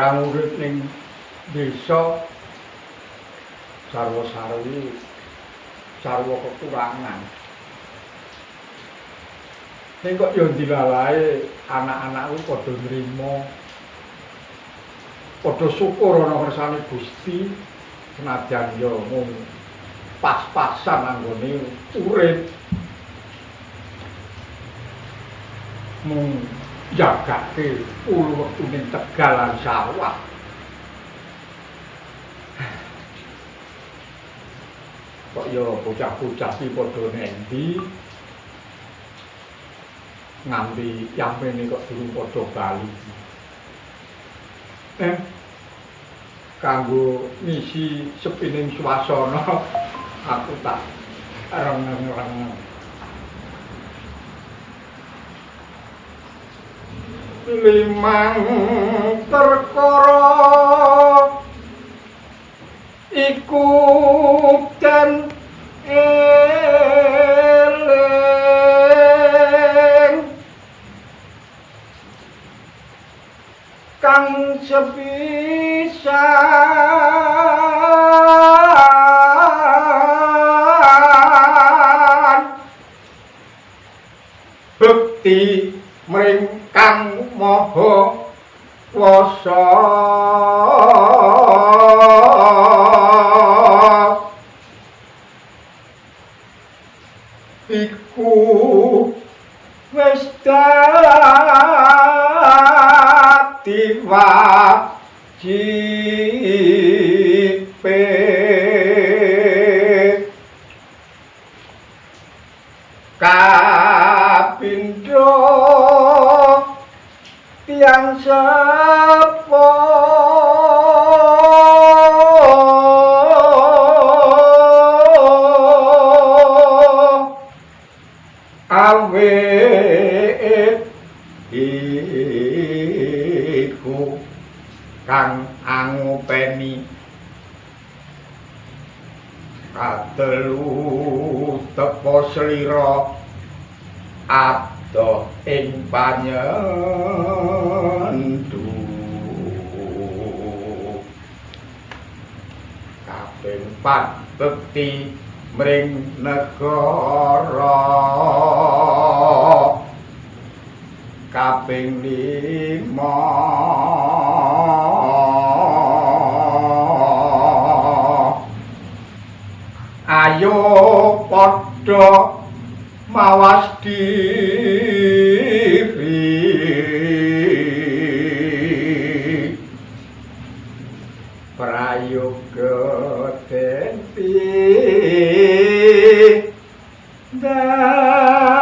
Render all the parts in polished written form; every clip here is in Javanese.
barang urip ning desa sarwa-sarwi sarwa kekurangan. Ning kok yo dilalae anak-anakku padha nrimo. Padha syukur ana kersane Gusti senajan yo mung pas-pasan anggone urip. Mung jagake ulu wektune Tegal lan sawah. Kok yo bocah-bocah iki padha nendi nganti yampene kok durung padha bali. Kanggo ngisi sepining swasana aku tak reng-reng. Limang perkara iku kan eling kang sepisan bekti mring kang maha kuwasa iku wis dadi wajibe kapindho tiyang sepo awit iku kang angopeni katelu tepo slira adoh ing panyendu kaping 4 bekti mring negara kaping 5 ayo padha mawas diri prayoga tempi dakno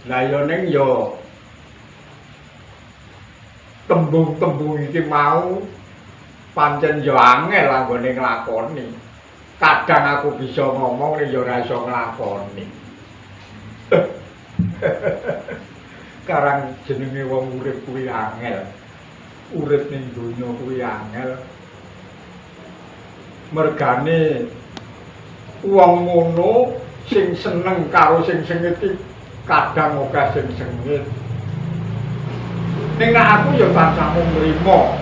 lah yo ning yo tembung-tembung iki mau pancen yo angel anggone nglakoni. Kadang aku bisa ngomong ning yo ora iso nglakoni. Karang jenenge wong urip kuwi angel. Urip ning donya kuwi angel. Mergane wong ngono sing seneng karo sing sengit iki kadang ogah sing sengit. Ning aku ya tansah mung nrimo.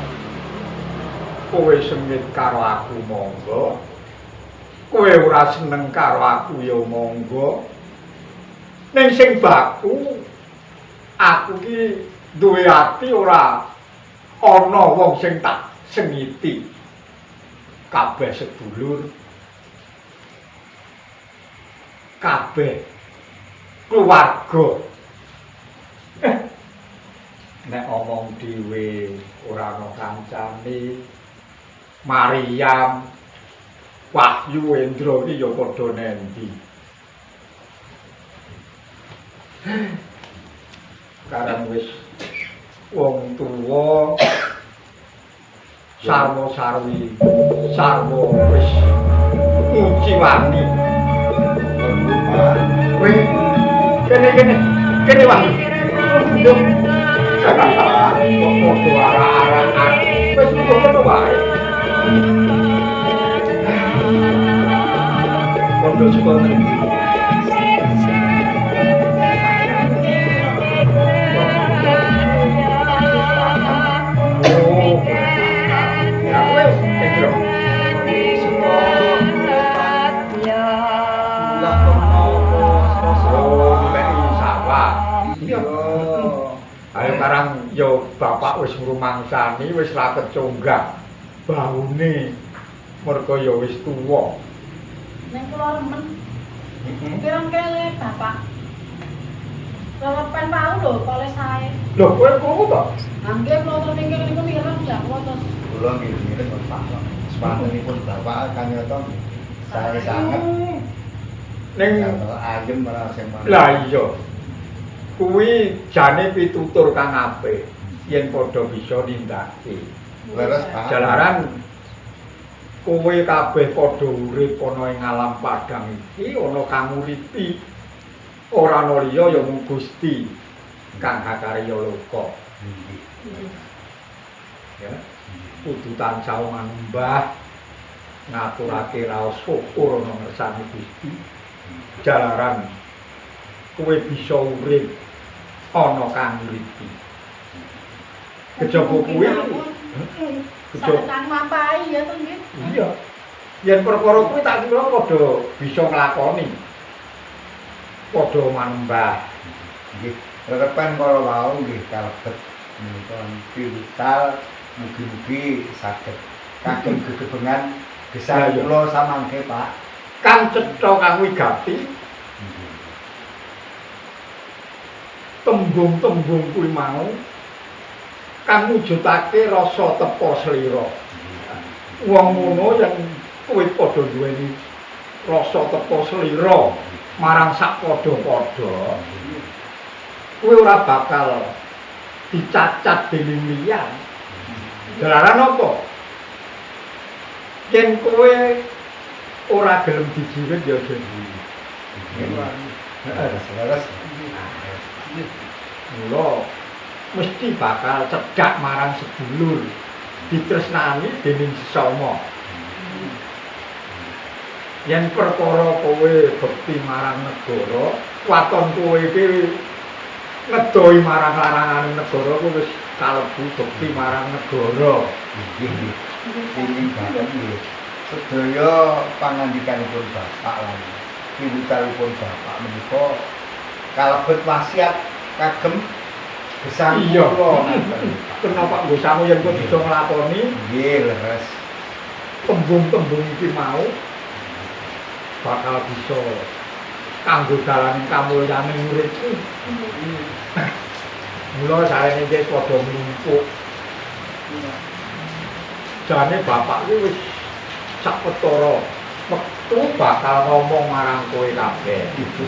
Kowe sengit karo aku monggo. Kowe ora seneng karo aku ya monggo. Ning sing baku aku ki duwe ati ora ana wong sing tak sengiti. Kabeh sedulur. Kabeh keluarga. Nek omong dhewe ora ana kancane Maryam Wahyu Endra iki ya padha nendi karang wis wong tuwa sarwa-sarwi sarwa wis nguci wani weh kene Wahyu kok arah-arahan wis ngono wae. Kok padha saka ngendi? Oh, ya kowe Hendro. Oh, goleki sawah. Iya. Ayo karang yo bapak wis ngrumangsani wis ra kecunggah. Baune mergo ya wis tuwa. Nek kula remen. Pirang kele bapak. Lelepen pau lho kole sae. Lho kowe krungu to? Nggih kula to ning kene niku mireng ya kula terus. Kula mirip Pak. Sepatunipun bapak kan nyoto saya sanget Ning ayem malah sing lah iya. Kuwi jane pitutur kang apik yen padha bisa nindakake. leres Pak. Jalaran kowe kabeh padha urip ana ing alam padang iki ana kang uripi ora ana liya ya mung Gusti kang hakarya loka. Ya. Kudu tansah manembah ngaturake raos syukur ana ngersane Gusti. Jalaran kowe bisa urip ana kang uripi. Kejaba kuwi Sakit kang mapai ya to nggih. iya. Yen perkara kuwi tak kira padha bisa nglakoni. Padha manembah. Nggih, rerepan kala wau nggih kalebet menika piwutal mugi-mugi saged kagem gegebengan gesang kula samangke Pak. Kang cetha kang wigati tembung-tembung kuwi mau kang mujudake rasa tepa slira. Wong ngono yang kowe padha duweni rasa tepa slira marang sak padha-padha. Kowe ora bakal dicacat dening liyan. Dalaran apa? Yen kowe ora gelem dijiwit ya jadi. Leres. Mula mesti bakal cedhak marang sedulur, ditresnani dening sesama. Yen perkara kowe bekti marang negara, waton kowe iki ngedoi marang larangane negara kowe wis kalebu bekti marang negara. Nggih. Ingin banget nggih. Sedaya pangandikanipun Bapak lan piwutalipun Bapak menika kalebet wasiat kagem gesang Iya. kula. Kenapa nggo samu yen kowe bisa nglakoni Nggih, leres. tembung-tembung iki mau bakal bisa kanggo dalaning kamulyaning uripku. Mula sarene iki padha mlumpuk. Jane bapak kuwi wis sapetara wektu bakal ngomong marang kowe kabeh. Ibu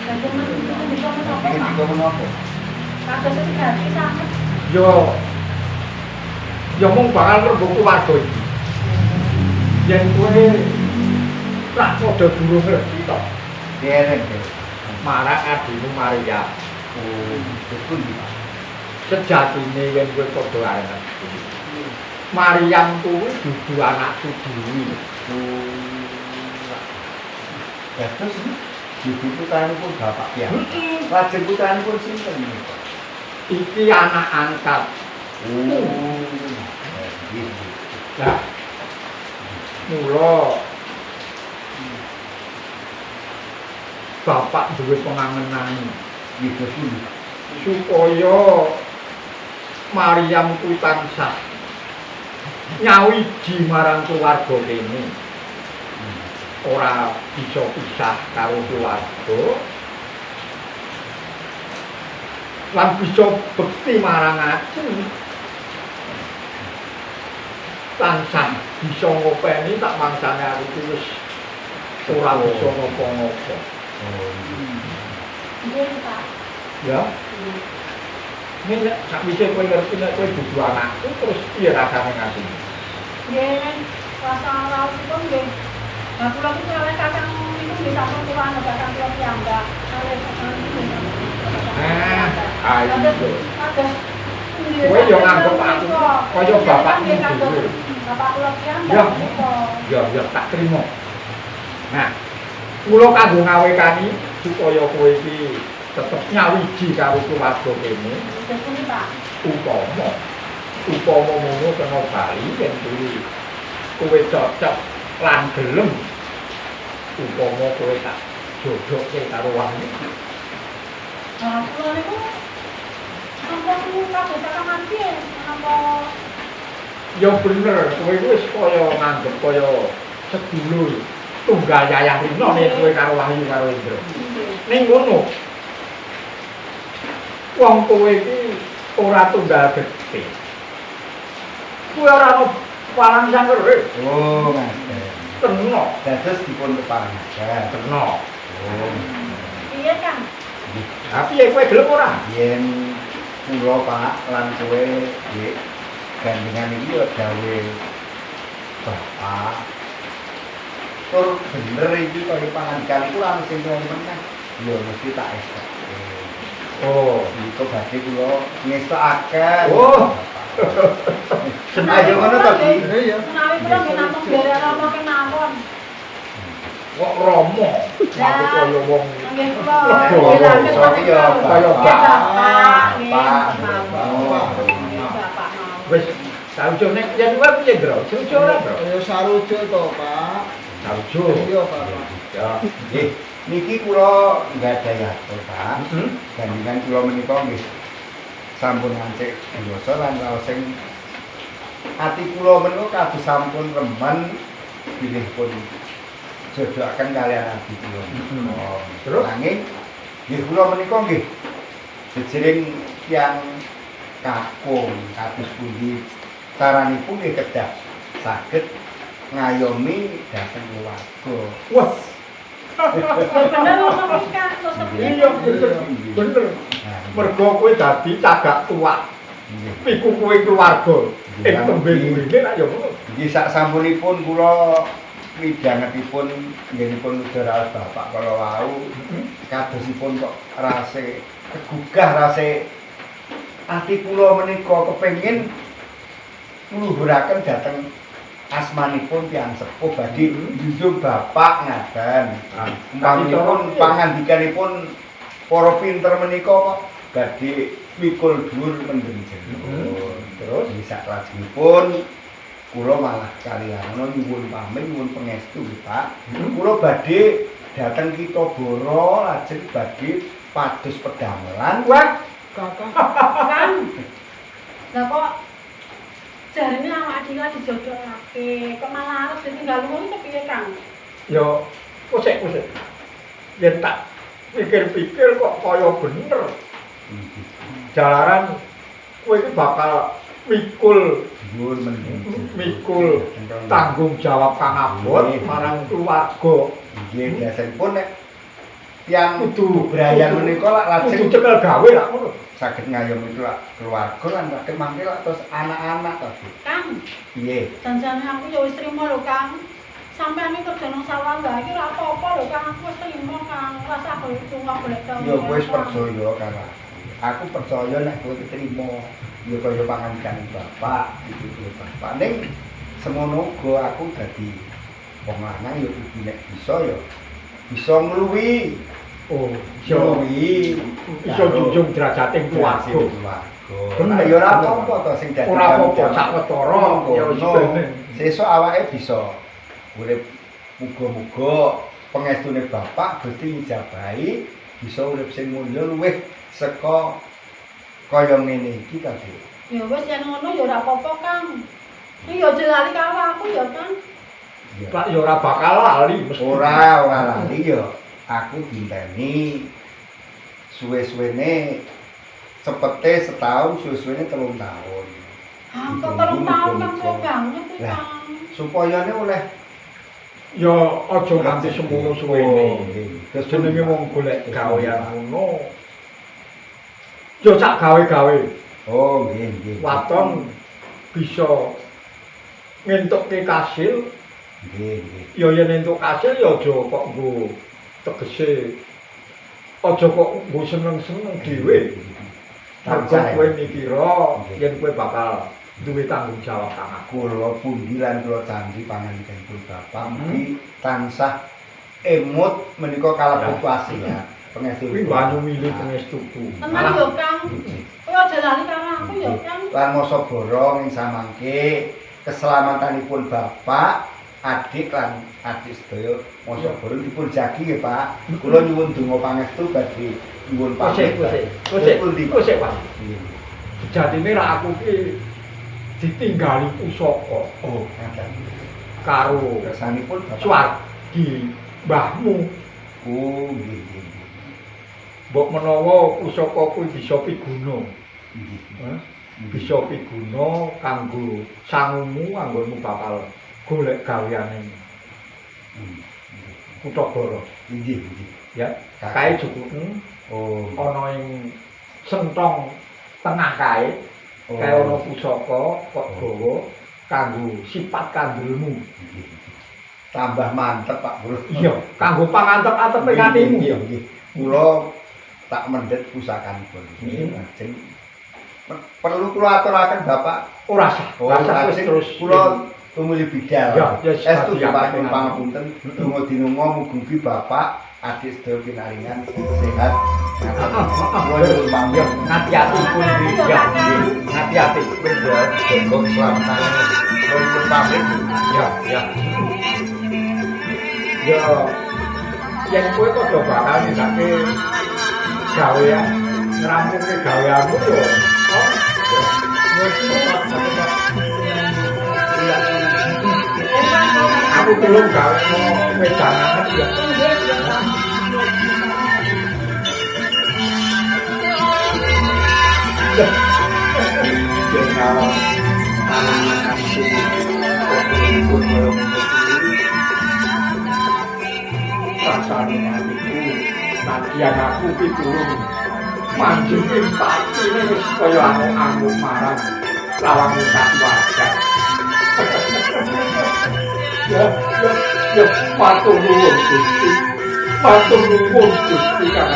Dan teman-teman bisa menapa Iki Pak? kok menapa? Kados sejati sanget. Yo mung bakal rembug keluarga iki. Yen kowe rak padha durung ngerti to, Dereng. marang adimu Maria. Oh, betul Pak. Sejatine yen kowe padha arep. Maryam kuwi dudu anakku dhewe. Ya terus ibu putanipun Bapak ya. Lajeng putanipun sinten menika? Iki anak angkat. Oh. Nggih. Lah. Mula bapak duwe pengangenan Nggih betul. supaya Maryam kuwi tansah nyawiji marang keluarga kene. Ora bisa pisah karo keluarga. Lan bisa bekti marang aku. Tansah bisa ngopeni tak mangsane aku iki wis ora bisa ngopo-ngopo. Oh. Nggih Pak. Ya. Nek sak wise kowe ngerti nek kowe dudu anakku terus piye rasane ngati? Nggih, rasa raosipun nggih. Nah, kula iki oleh kakang niku nggih sampun kula ana kakang kula piyambak. Oleh kakang niku nggih. Ayo. Kados Kowe yo nganggep aku kaya bapakmu dhewe. Bapak kula Ya. piyambak niku. Ya tak trimo. Nah, Kula kanggo ngawekani supaya kowe iki tetep nyawiji karo keluarga kene. Betul Pak. Upama ngono kena bali yen kowe cocok lan gelem upama kowe tak jodohke karo wong iki. Nah, kula niku sampun kabeh tekan mati napa Ya bener, kowe wis kaya nganggep kaya sedulur tunggal Yayah Rina nek kowe karo Wahyu karo Indra. Ning ngono. Wong kowe iki ora tunggal gedhe. Kowe ora ono palang sangger. Oh, ngaten. Kena, Dados dipun keparengaken. kena. Oh. iya kan? Tapi ya kowe gelem ora? Yen kula Pak lan kowe nggih gandengan iki yo gawe bapak. Tur bener iki kaya pangandikan iku lan sing meneh. Yo mesti tak esake. Oh, Iku badhe kula ngestokaken. Oh. Ayo ngono to, Ki. Menawi kula nggih namung derek ana kemawon. kok romo. Aku kaya wong Nggih kula. Oh, sorry ya, kaya Bapak, nggih, Bapak. mawon. Nggih, Bapak mawon. wis saujo nek yen kowe piye, Bro? Saujo ora, Bro? Ya sarujuk to, Pak. Saujo. Iya, Bapak. Ya. Nggih, niki kula nggadahi atur, Pak. Hmm? Gandengan kula menika nggih sampun ngancik dosa lan raos sing ati kula menika kados sampun remen bilih pun jodohaken kaliyan ati kula. Oh, Terus? nanging nggih kula menika nggih jejering tiyang kakung kados pundi caranipun nggih kedah saged ngayomi dhateng keluarga. Wah, Bener ngono iki kan sosok iya bener. Bener. Nah, Mergo kowe dadi cagak tua. nggih. Iku kowe keluarga. Ing tembe mrene lak ya ngono. Nggih sak sampunipun kula midhangetipun nggenipun udara Bapak kala wau kadosipun kok rase kegugah rase ati kula menika kepengin ngluhuraken dhateng asmanipun tiyang sepuh badhe njunjung Bapak ngaten. Umpamipun pangandikanipun para pinter menika kok badhe mikul dhuwur mendem jero. Terus Di sak lajengipun kula malah kaliyan nyuwun pamit nyuwun pangestu nggih Pak. Kula badhe dhateng Kita Boro lajeng badhe pados pedamelan. wah, Kakak. kan. Lah kok jarine awak dhewe dijodohake, kok malah arep ditinggal wong itu piye, Kang? ya kusik. Yen tak pikir-pikir kok kaya bener. Jalaran kowe iki bakal mikul Dhuwur mendem mikul tanggung jawab kang abot marang keluarga. Nggih biasanipun nek tiyang Kudu Brayan menika lak lajeng kudu cekel gawe lak ngono. saged ngayomi keluarga lan saged mangke lak terus anak-anak to. Kang, Piye? janjane aku ya wis trimo lho, Kang. Sampeyan iki kerja nang sawah wae iki ora apa-apa lho, Kang. Aku wis trimo, Kang. Rasa golek tunggu golek tahu. Ya kowe wis percaya karo aku percaya nek kowe trimo ya kaya pangandikan Bapak iki Bapak ning semono uga aku dadi wong lanang ya kudu nek bisa ngluwi Oh, iso iso junjung derajating keluarga. Bener ya ora apa-apa to sing dadi Ora apa-apa sawetara ya wis bener. Sesuk awake bisa urip muga-muga pengestune Bapak Gusti njabahi bisa urip sing mulya luwih saka kaya ngene iki ta, Dik. Ya wis yen ngono ya ora apa-apa, Kang. Iki ya aja lali karo aku ya, Kang. Lak ya ora bakal lali mesti. Ora lali ya aku dinteni suwe-suwene cepete setahun suwe-suwene 3 tahun. Ah, kok 3 tahun Kang suwe banget iki, Lah. Kang. Supayane oleh Ya aja nganti semono suwene. Terus Jenenge wong golek gawean ngono. Ya sak gawe-gawe. Oh, nggih. Waton bisa ngentukke kasil, Nggih. ya yen entuk kasil ya aja kok nggo tegese aja kok nggo seneng-seneng dhewe. Mergo kowe mikira yen kowe bakal duwe tanggung jawab kang aku. Kula pundi lan kula candhi pangandikanipun Bapak mugi tansah emut menika kalebet wasiat pengestu. Kuwi banyu milih pengestuku. Tenan yo Kang. Kowe aja lali karo aku yo Kang. Lan masa borong ing samangke keselamatanipun bapak, adik lan adik sedaya masa borong dipun jagi nggih Pak. Kula nyuwun donga pangestu badhe nyuwun pamit. Kusik Pak. Sejatine ra aku ki ditinggali pusaka. Oh, ngaten. Karo Kersanipun bapak. Swargi mbahmu. Oh, nggih nggih. Mbok menawa pusaka kuwi bisa piguna. Nggih. Bisa piguna kanggo sangumu anggonmu bakal golek gaweane Kutha Bara. Nggih nggih. Ya, kae jukukmu Oh, ana ing sentong tengah kae. Kae ana pusaka kok gawa kanggo sifat kandhelmu. tambah mantep Pak Bro. Iya, kanggo pangantep-antepe atimu. Nggih nggih. Kula tak mendhet pusakanipun. Nggih. Lajeng perlu kula aturaken Bapak. Ora sah, ora sah wis terus kula tumuli bidal. Ya, ya, Estu siap, Bapak siap. pangapunten. Donga dinunga mugi Bapak adik sedaya pinaringan sehat. Kula nyuwun pamit. Ngati-ati pun ya, ngati-ati. Donga keselamatan. Kula nyuwun pamit. Ya, ya. Ya, yen kowe padha bakal nisake gawean, ngrampunge gaweanmu yo. Oh, aku belum gawe wedangan ya. Jangan tangan rasane atiku bagian aku pitulung manjing patine wis kaya anu marang lawang tak wajar. Ya matur nuwun Gusti. Matur nuwun Gusti kang